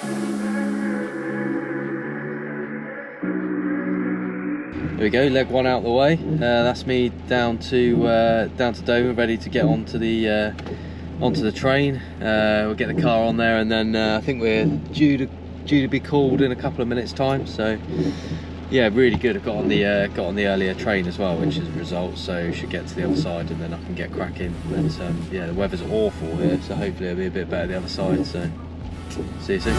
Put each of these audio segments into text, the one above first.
There we go, leg one out the way. That's me down to Dover, ready to get onto the train. We'll get the car on there, and then I think we're due to be called in a couple of minutes' time. So yeah, really good. I got on the earlier train as well, which is a result. So should get to the other side, and then I can get cracking. But yeah, the weather's awful here, so hopefully it'll be a bit better the other side. So see you soon.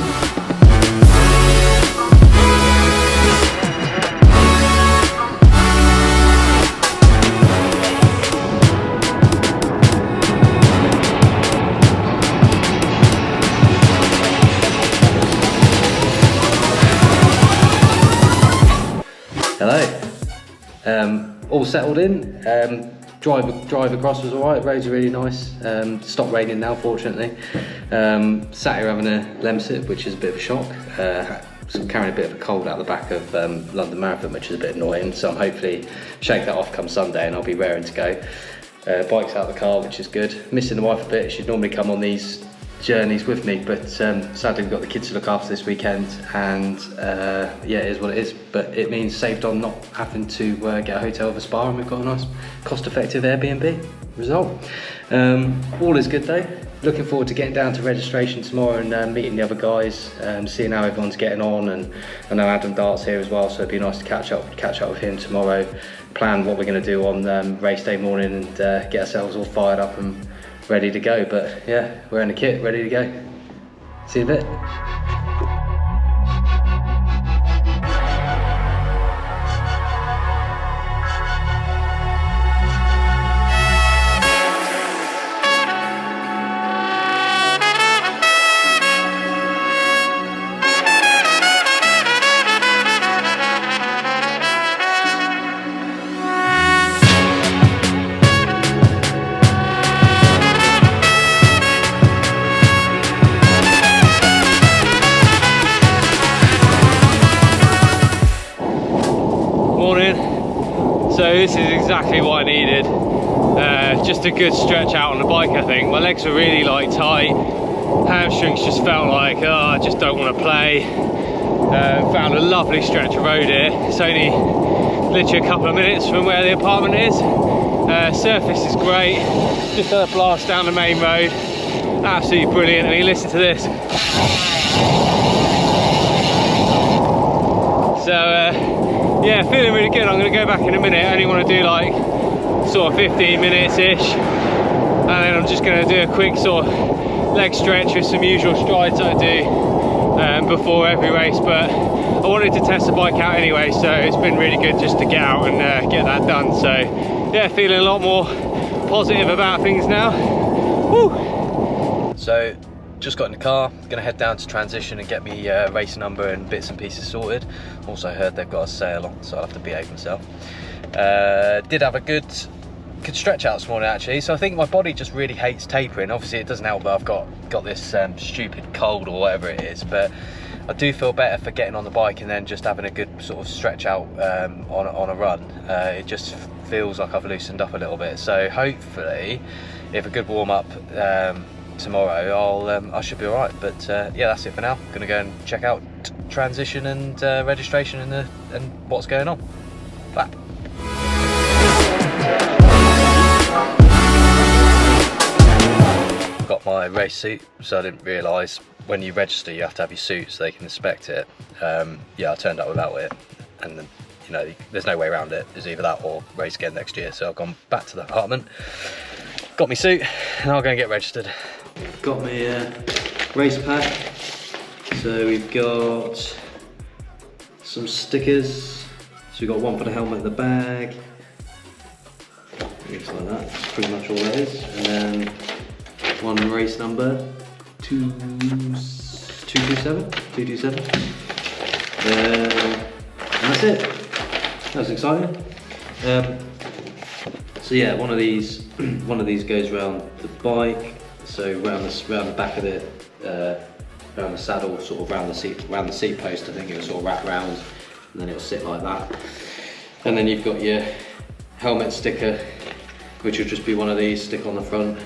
Hello. All settled in. Drive across was alright. Roads are really nice. Stopped raining now, fortunately. Sat here having a Lemsip, which is a bit of a shock. Carrying a bit of a cold out the back of London Marathon, which is a bit annoying. So I'm hopefully shake that off come Sunday, and I'll be raring to go. Bike's out of the car, which is good. Missing the wife a bit. She'd normally come on these journeys with me, but sadly we've got the kids to look after this weekend, and yeah, it is what it is, but it means saved on not having to get a hotel with a spa, and we've got a nice cost-effective Airbnb result. All is good though. Looking forward to getting down to registration tomorrow and meeting the other guys, seeing how everyone's getting on, and I know Adam Dart's here as well, so it'd be nice to catch up with him tomorrow, plan what we're going to do on race day morning, and get ourselves all fired up and ready to go. But yeah, we're in the kit, ready to go. See you in a bit. So this is exactly what I needed. Just a good stretch out on the bike, I think. My legs were really tight. Hamstrings just felt like, oh, I just don't want to play. Found a lovely stretch of road here. It's only literally a couple of minutes from where the apartment is. Surface is great. Just had a blast down the main road. Absolutely brilliant. I mean, listen to this. So yeah, feeling really good. I'm going to go back in a minute. I only want to do sort of 15 minutes ish, and then I'm just going to do a quick sort of leg stretch with some usual strides that I do before every race. But I wanted to test the bike out anyway, so it's been really good just to get out and get that done. So yeah, feeling a lot more positive about things now. Woo! So just got in the car, gonna head down to transition and get me race number and bits and pieces sorted. Also heard they've got a sale on, so I'll have to behave myself. Did have a good stretch out this morning actually, so I think my body just really hates tapering. Obviously it doesn't help that I've got this stupid cold or whatever it is, but I do feel better for getting on the bike and then just having a good sort of stretch out on a run. It just feels like I've loosened up a little bit, so hopefully if a good warm up tomorrow, I should be alright. But yeah, that's it for now. Gonna go and check out transition and registration and what's going on. Bye. Got my race suit, so I didn't realise when you register you have to have your suit so they can inspect it. Yeah, I turned up without it, and then, you know, there's no way around it. It's either that or race again next year. So I've gone back to the apartment, got my suit, and I'll go and get registered. Got my race pack. So we've got some stickers. So we've got one for the helmet in the bag. Looks like that. That's pretty much all that is. And then one race number 227. And that's it. That was exciting. So yeah, one of these goes around the bike. So round the back of it, around the saddle, sort of round the seat post. I think it will sort of wrap round, and then it'll sit like that. And then you've got your helmet sticker, which will just be one of these, stick on the front.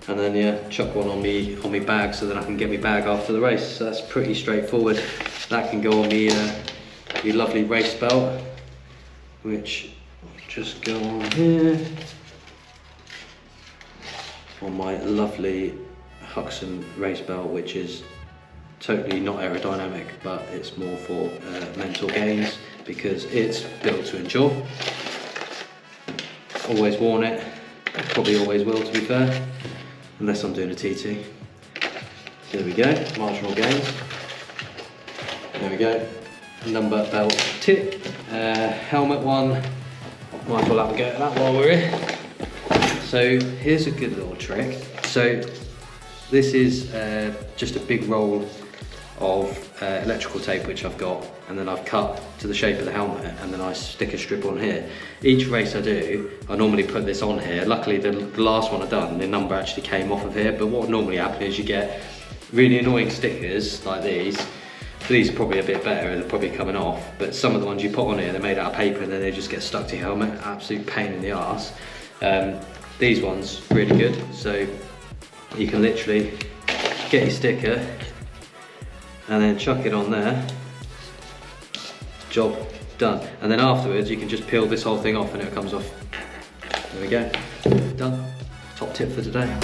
and then yeah, chuck one on me bag so that I can get me bag after the race. So that's pretty straightforward. That can go on me your lovely race belt, which will just go on here on my lovely Huxham race belt, which is totally not aerodynamic, but it's more for mental gains because it's built to endure. Always worn it, probably always will, to be fair, unless I'm doing a TT. There we go, marginal gains. There we go, number belt tick. Helmet one, might as well have a go at that while we're here. So here's a good little trick. So this is just a big roll of electrical tape which I've got, and then I've cut to the shape of the helmet, and then I stick a strip on here. Each race I do, I normally put this on here. Luckily the last one I've done, the number actually came off of here, but what would normally happen is you get really annoying stickers like these. These are probably a bit better, they're probably coming off, but some of the ones you put on here, they're made out of paper and then they just get stuck to your helmet. Absolute pain in the arse. These ones, really good. So you can literally get your sticker and then chuck it on there. Job done. And then afterwards you can just peel this whole thing off and it comes off. There we go, done. Top tip for today.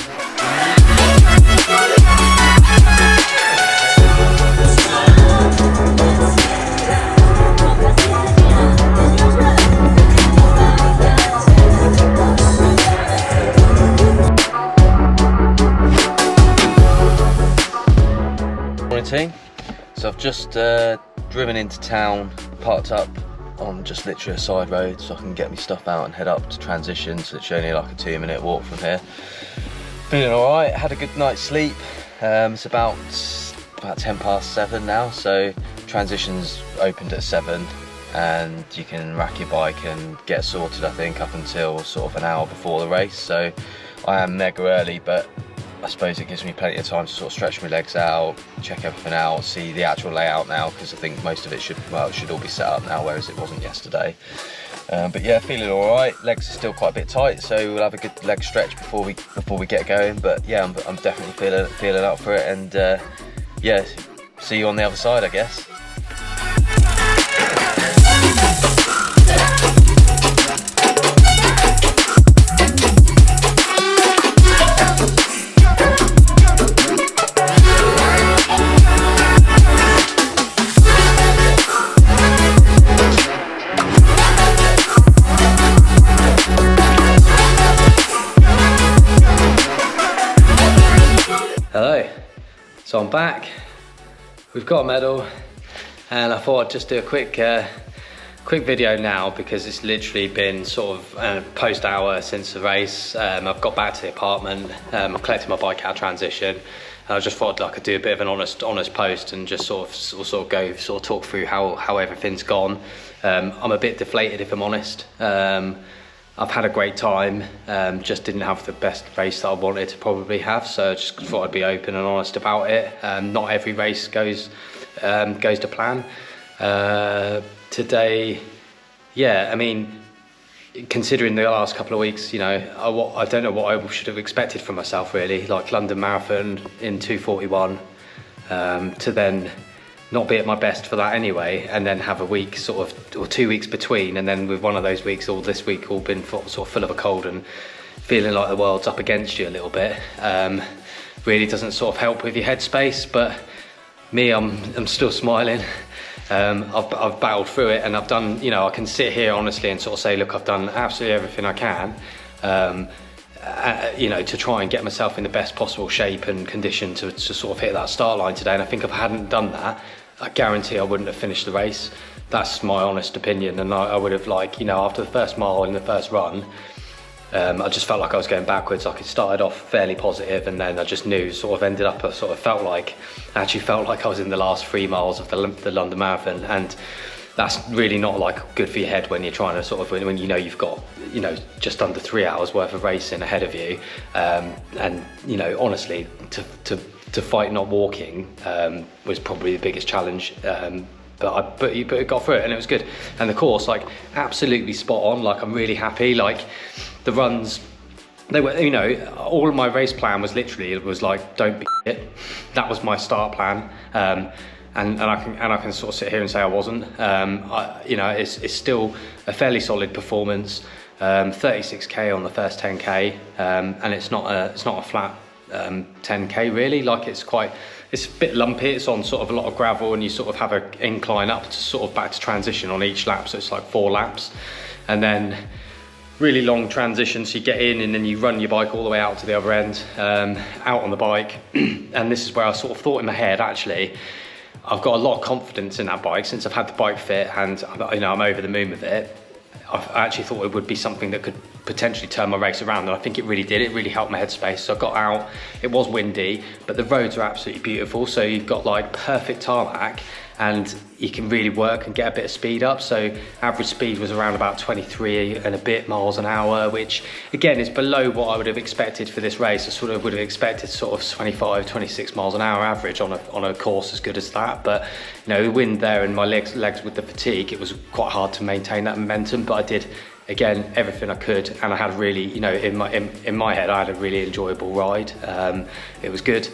Team. So I've just driven into town, parked up on just literally a side road so I can get my stuff out and head up to transition. So it's only like a 2-minute walk from here. Feeling alright, had a good night's sleep. It's about 7:10 now, so transition's opened at 7 and you can rack your bike and get sorted, I think, up until sort of an hour before the race. So I am mega early, but I suppose it gives me plenty of time to sort of stretch my legs out, check everything out, see the actual layout now, because I think most of it should all be set up now, whereas it wasn't yesterday. But yeah, feeling all right. Legs are still quite a bit tight, so we'll have a good leg stretch before we get going. But yeah, I'm definitely feeling up for it, and yeah, see you on the other side, I guess. Hello, so I'm back, we've got a medal, and I thought I'd just do a quick video now because it's literally been sort of post hour since the race. I've got back to the apartment, I've collected my bike out of transition, and I just thought I could do a bit of an honest post and just sort of talk through how everything's gone. I'm a bit deflated, if I'm honest. I've had a great time, just didn't have the best race that I wanted to probably have, so I just thought I'd be open and honest about it. Not every race goes to plan. Today, yeah, I mean, considering the last couple of weeks, you know, I don't know what I should have expected from myself really, like London Marathon in 2:41, to then not be at my best for that anyway, and then have a week or 2 weeks between, and then with one of those weeks, or this week, all been sort of full of a cold and feeling like the world's up against you a little bit. Really doesn't sort of help with your headspace, but me, I'm still smiling. I've battled through it, and I've done, you know, I can sit here honestly and sort of say, look, I've done absolutely everything I can, you know, to try and get myself in the best possible shape and condition to sort of hit that start line today. And I think if I hadn't done that, I guarantee I wouldn't have finished the race. That's my honest opinion. And I would have, like, you know, after the first mile in the first run, I just felt like I was going backwards. Like, it started off fairly positive, and then I just knew, sort of ended up, I actually felt like I was in the last 3 miles of the London Marathon. And that's really not like good for your head when you're trying to sort of, when you know you've got, you know, just under 3 hours worth of racing ahead of you. And, you know, honestly, to fight not walking was probably the biggest challenge. But it got through it, and it was good. And the course, like, absolutely spot on. Like, I'm really happy. Like, the runs they were, you know, all of my race plan was literally, it was like, don't be it. That was my start plan. And I can sort of sit here and say I wasn't. You know, it's still a fairly solid performance. 36k on the first 10k, and it's not a flat 10k really. Like it's a bit lumpy. It's on sort of a lot of gravel, and you sort of have an incline up to sort of back to transition on each lap. So it's like 4 laps, and then really long transition. So you get in and then you run your bike all the way out to the other end, out on the bike. And this is where I sort of thought in my head, actually, I've got a lot of confidence in that bike since I've had the bike fit, and you know, I'm over the moon with it. I actually thought it would be something that could potentially turn my race around, and I think it really did. It really helped my headspace. So I got out, it was windy, but the roads are absolutely beautiful. So you've got like perfect tarmac, and you can really work and get a bit of speed up. So average speed was around about 23 and a bit miles an hour, which again is below what I would have expected for this race. I sort of would have expected sort of 25, 26 miles an hour average on a course as good as that. But you know, the wind there and my legs with the fatigue, it was quite hard to maintain that momentum. But I did, again, everything I could, and I had really, you know, in my head, I had a really enjoyable ride. It was good.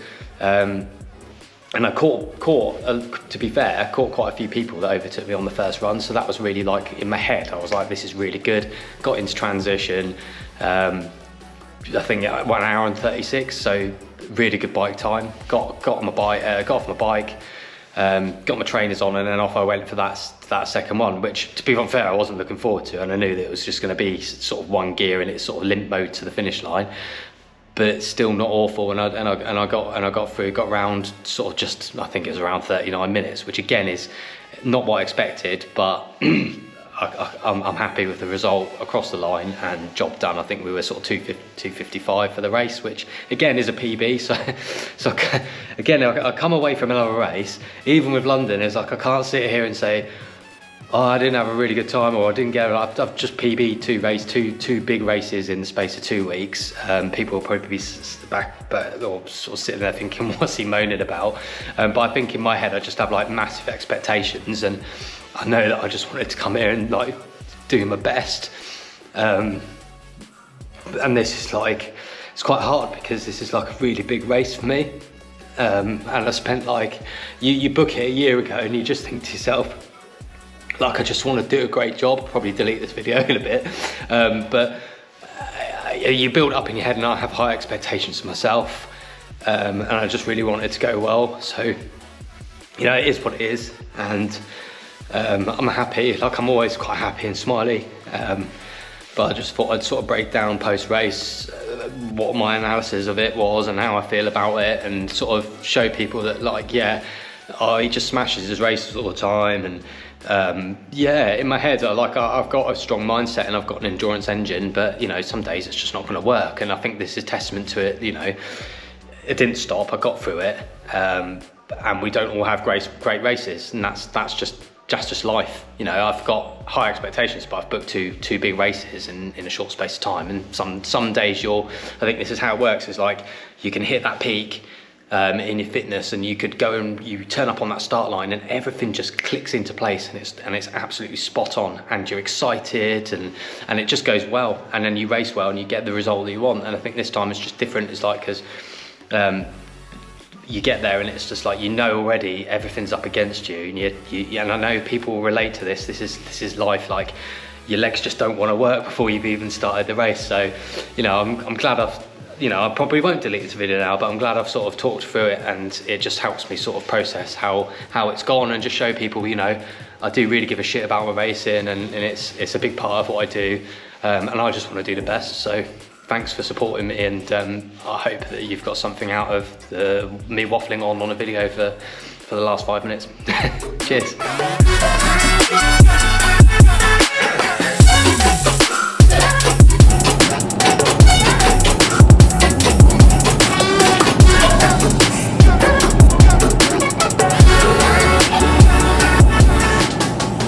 And I caught, to be fair, I caught quite a few people that overtook me on the first run. So that was really like, in my head, I was like, this is really good. Got into transition, I think 1 hour and 36. So really good bike time. Got off my bike, got my trainers on, and then off I went for that second one, which, to be fair, I wasn't looking forward to. And I knew that it was just going to be sort of one gear and it's sort of limp mode to the finish line. But it's still not awful, and I got through, got round sort of just, I think it was around 39 minutes, which again is not what I expected, but I'm happy with the result across the line and job done. I think we were sort of 255 for the race, which again is a PB. So again, I come away from another race, even with London, it's like I can't sit here and say, oh, I didn't have a really good time, or I didn't get it. I've just PB'd two big races in the space of 2 weeks. People will probably be or sort of sitting there thinking, what's he moaning about? But I think in my head, I just have like massive expectations, and I know that I just wanted to come here and like do my best. And this is like, it's quite hard because this is like a really big race for me. And I spent like, you book it a year ago and you just think to yourself, like, I just want to do a great job. I'll probably delete this video in a bit. But you build up in your head, and I have high expectations for myself. And I just really want it to go well. So, you know, it is what it is. And I'm happy. Like, I'm always quite happy and smiley. But I just thought I'd sort of break down post-race what my analysis of it was and how I feel about it, and sort of show people that, like, yeah, he just smashes his races all the time. And yeah, in my head, I've got a strong mindset and I've got an endurance engine, but you know, some days it's just not going to work. And I think this is testament to it. You know, it didn't stop. I got through it, and we don't all have great races, and that's just life. You know, I've got high expectations, but I've booked two big races in a short space of time. And some days I think this is how it works. Is like you can hit that peak in your fitness, and you could go and you turn up on that start line and everything just clicks into place, and it's absolutely spot on, and you're excited, and it just goes well, and then you race well and you get the result that you want. And I think this time it's just different. It's like, because you get there and it's just like, you know, already everything's up against you, and and I know people will relate to this. This is life. Like, your legs just don't want to work before you've even started the race. So, you know, I'm glad I probably won't delete this video now, but I'm glad I've sort of talked through it, and it just helps me sort of process how it's gone, and just show people, you know, I do really give a shit about my racing, and it's a big part of what I do, and I just want to do the best. So thanks for supporting me, and I hope that you've got something out of me waffling on a video for the last 5 minutes. Cheers.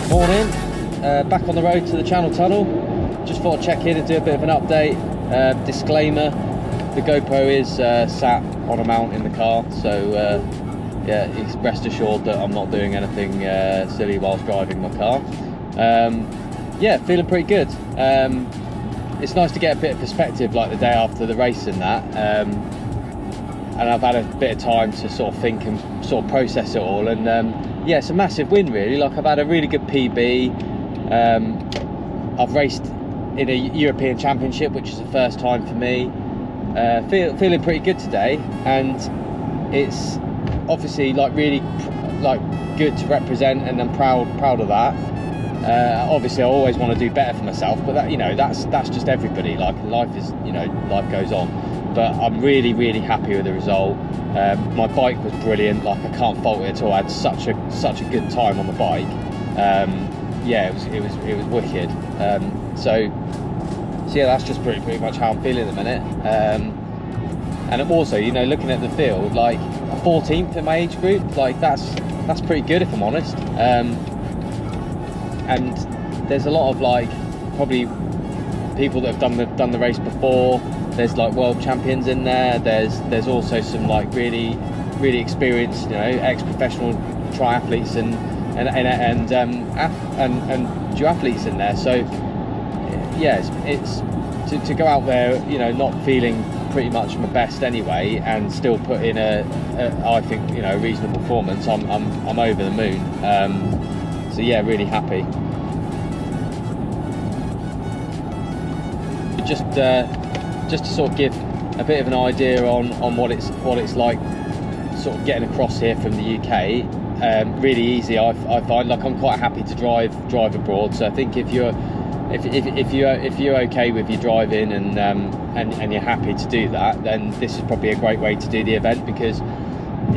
Morning, back on the road to the Channel Tunnel. Just thought I'd check in and do a bit of an update. Disclaimer, the GoPro is sat on a mount in the car, so yeah, rest assured that I'm not doing anything silly whilst driving my car. Yeah, feeling pretty good. it's nice to get a bit of perspective, like the day after the race and that. And I've had a bit of time to sort of think and sort of process it all. And yeah, it's a massive win, really. Like, I've had a really good PB. I've raced in a European Championship, which is the first time for me. Feeling pretty good today, and it's obviously like really like good to represent, and I'm proud of that. Obviously, I always want to do better for myself, but that, you know, that's just everybody. Like, life is, you know, life goes on. But I'm really happy with the result. My bike was brilliant. Like, I can't fault it at all. I had such a good time on the bike. Yeah, it was wicked. So yeah, that's just pretty much how I'm feeling at the minute. And I'm also, you know, looking at the field, like 14th in my age group, like that's pretty good, if I'm honest. And there's a lot of, like, probably people that have done the race before. There's like world champions in there. There's also some like really experienced, you know, ex-professional triathletes and duathletes in there. So yeah, it's to go out there, you know, not feeling pretty much my best anyway, and still put in a I think, you know, a reasonable performance. I'm over the moon. So yeah, really happy. Just to sort of give a bit of an idea on what it's like, sort of getting across here from the UK. Really easy, I find. Like, I'm quite happy to drive abroad. So I think if you're okay with your driving and you're happy to do that, then this is probably a great way to do the event, because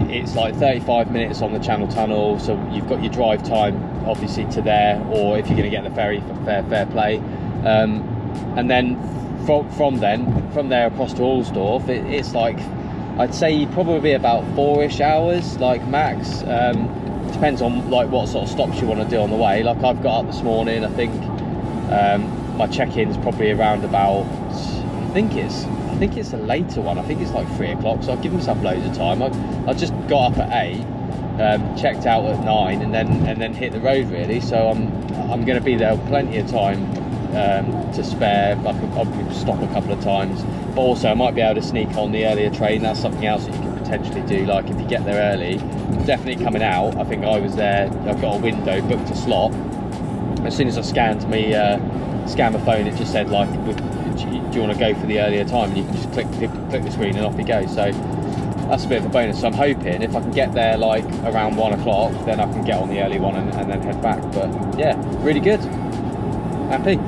it's like 35 minutes on the Channel Tunnel, so you've got your drive time obviously to there, or if you're going to get the ferry for fair play, and then from there across to Alsdorf, it's like, I'd say probably about 4-ish hours, like, max. Depends on like what sort of stops you want to do on the way. Like, I've got up this morning, I think my check-in's probably around about, I think it's a later one, I think it's like 3 o'clock, so I've given myself loads of time. I just got up at 8, checked out at 9, and then hit the road, really. So I'm going to be there plenty of time to spare. I could probably stop a couple of times, but also I might be able to sneak on the earlier train. That's something else that you can potentially do. Like, if you get there early, definitely coming out, I think I was there, I've got a window, booked a slot. As soon as I scanned my phone, it just said, like, do you want to go for the earlier time, and you can just click the screen and off you go. So that's a bit of a bonus. So I'm hoping if I can get there like around 1 o'clock, then I can get on the early one and then head back. But yeah, really good. Happy.